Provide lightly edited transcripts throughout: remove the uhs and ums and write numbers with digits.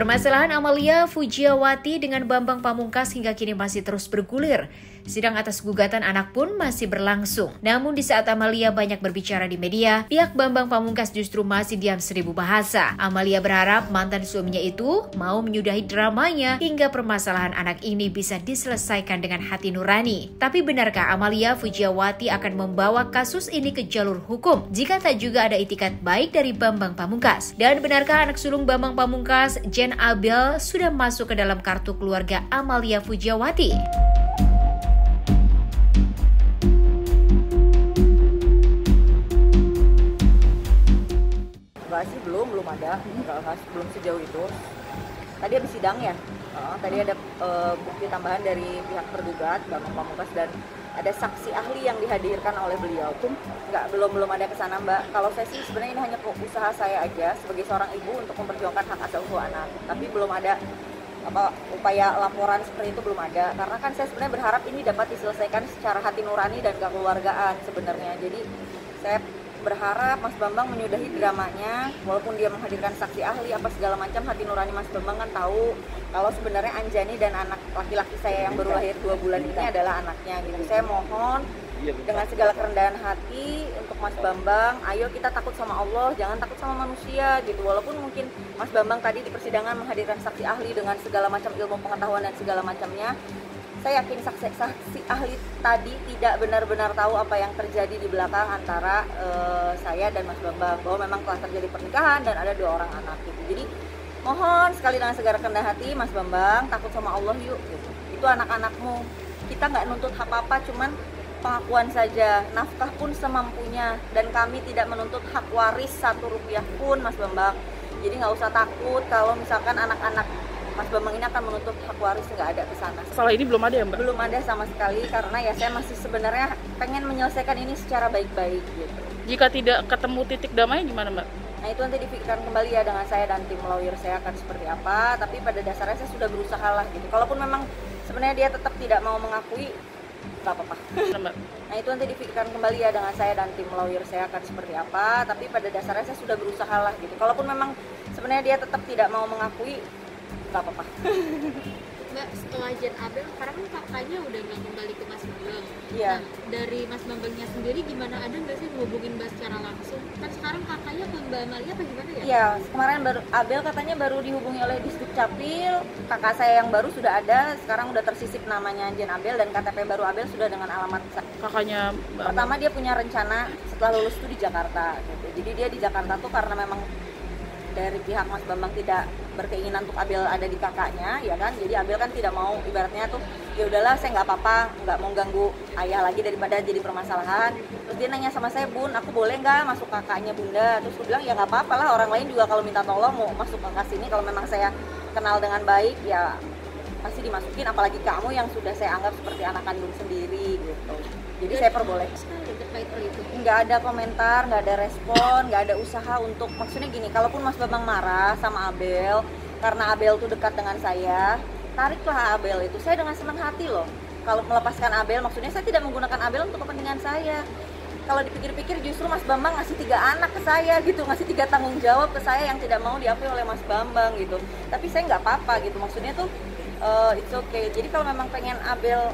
Permasalahan Amalia Fujiawati dengan Bambang Pamungkas hingga kini masih terus bergulir. Sidang atas gugatan anak pun masih berlangsung. Namun di saat Amalia banyak berbicara di media, pihak Bambang Pamungkas justru masih diam seribu bahasa. Amalia berharap mantan suaminya itu mau menyudahi dramanya hingga permasalahan anak ini bisa diselesaikan dengan hati nurani. Tapi benarkah Amalia Fujiawati akan membawa kasus ini ke jalur hukum jika tak juga ada itikat baik dari Bambang Pamungkas? Dan benarkah anak sulung Bambang Pamungkas, Jen Abel, sudah masuk ke dalam kartu keluarga Amalia Fujiawati? Enggak sih, belum ada, belum sejauh itu. Tadi habis sidang ya, tadi ada bukti tambahan dari pihak tergugat Bambang Pamungkas dan ada saksi ahli yang dihadirkan oleh beliau. Belum ada kesana Mbak. Kalau saya sih sebenarnya ini hanya usaha saya aja sebagai seorang ibu untuk memperjuangkan hak asal usul anak. Tapi belum ada upaya laporan seperti itu, belum ada. Karena kan saya sebenarnya berharap ini dapat diselesaikan secara hati nurani dan kekeluargaan sebenarnya. Jadi saya berharap Mas Bambang menyudahi dramanya, walaupun dia menghadirkan saksi ahli apa segala macam, hati nurani Mas Bambang kan tahu kalau sebenarnya Anjani dan anak laki-laki saya yang baru lahir 2 bulan ini adalah anaknya gitu. Saya mohon dengan segala kerendahan hati untuk Mas Bambang, ayo kita takut sama Allah, jangan takut sama manusia gitu. Walaupun mungkin Mas Bambang tadi di persidangan menghadirkan saksi ahli dengan segala macam ilmu pengetahuan dan segala macamnya, saya yakin saksi ahli tadi tidak benar-benar tahu apa yang terjadi di belakang antara saya dan Mas Bambang, bahwa memang telah terjadi pernikahan dan ada 2 orang anak gitu. Jadi mohon sekali dengan segala kerendahan hati Mas Bambang, takut sama Allah yuk gitu. Itu anak-anakmu, kita nggak nuntut apa-apa, cuman pengakuan saja, nafkah pun semampunya, dan kami tidak menuntut hak waris 1 rupiah pun Mas Bambang. Jadi nggak usah takut kalau misalkan anak-anak Mas Bambang ini akan menuntut hak waris, nggak ada ke sana. Masalah ini belum ada ya Mbak? Belum ada sama sekali, karena ya saya masih sebenarnya pengen menyelesaikan ini secara baik-baik gitu. Jika tidak ketemu titik damai gimana Mbak? Nah itu nanti dipikirkan kembali ya dengan saya dan tim lawyer saya akan seperti apa, tapi pada dasarnya saya sudah berusaha lah gitu. Kalaupun memang sebenarnya dia tetap tidak mau mengakui, nggak apa-apa. Nah itu nanti dipikirkan kembali ya dengan saya dan tim lawyer saya akan seperti apa, tapi pada dasarnya saya sudah berusaha lah gitu. Kalaupun memang sebenarnya dia tetap tidak mau mengakui, nggak apa-apa. Mbak, setelah Jen Abel, sekarang kan kakaknya udah nggak kembali ke Mas Bambang. Iya. Nah, dari Mas Bambangnya sendiri gimana, ada nggak sih ngehubungin Mbak secara langsung? Kan sekarang kakaknya ke Mbak Amalia apa gimana ya? Iya, kemarin Abel katanya baru dihubungi oleh Disduk Capil. Kakak saya yang baru sudah ada, sekarang udah tersisip namanya Jen Abel, dan KTP baru Abel sudah dengan alamat Kakaknya Mbak pertama dia punya rencana setelah lulus itu di Jakarta gitu. Jadi dia di Jakarta tuh karena memang dari pihak Mas Bambang tidak berkeinginan untuk Abel ada di kakaknya, ya kan? Jadi Abel kan tidak mau, ibaratnya tuh ya udahlah saya nggak apa-apa, nggak mau ganggu ayah lagi daripada jadi permasalahan. Terus dia nanya sama saya, Bun, aku boleh nggak masuk kakaknya Bunda? Terus aku bilang ya nggak apa-apa lah, orang lain juga kalau minta tolong mau masuk kakak sini, kalau memang saya kenal dengan baik ya pasti dimasukin, apalagi kamu yang sudah saya anggap seperti anak kandung sendiri gitu. Jadi saya perbolehkan. Nggak ada komentar, nggak ada respon, nggak ada usaha untuk, maksudnya gini, kalaupun Mas Bambang marah sama Abel karena Abel tuh dekat dengan saya, tariklah Abel itu. Saya dengan senang hati loh kalau melepaskan Abel, maksudnya saya tidak menggunakan Abel untuk kepentingan saya. Kalau dipikir-pikir justru Mas Bambang ngasih 3 anak ke saya gitu, ngasih 3 tanggung jawab ke saya yang tidak mau diakui oleh Mas Bambang gitu. Tapi saya nggak apa-apa gitu, maksudnya tuh it's okay. Jadi kalau memang pengen Abel,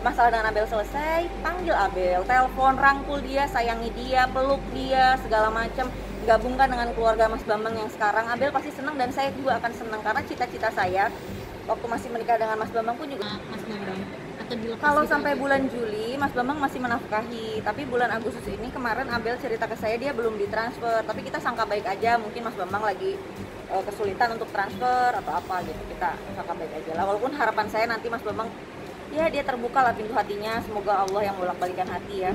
masalah dengan Abel selesai, panggil Abel, telepon, rangkul dia, sayangi dia, peluk dia, segala macam, gabungkan dengan keluarga Mas Bambang yang sekarang. Abel pasti senang dan saya juga akan senang, karena cita-cita saya waktu masih menikah dengan Mas Bambang pun juga Mas Bambang kalau sampai bulan Juli Mas Bambang masih menafkahi, tapi bulan Agustus ini kemarin Abel cerita ke saya dia belum ditransfer, tapi kita sangka baik aja, mungkin Mas Bambang lagi kesulitan untuk transfer atau apa gitu, kita sangka baik aja lah. Walaupun harapan saya nanti Mas Bambang ya dia terbuka lah pintu hatinya, semoga Allah yang bolak-balikan hati ya.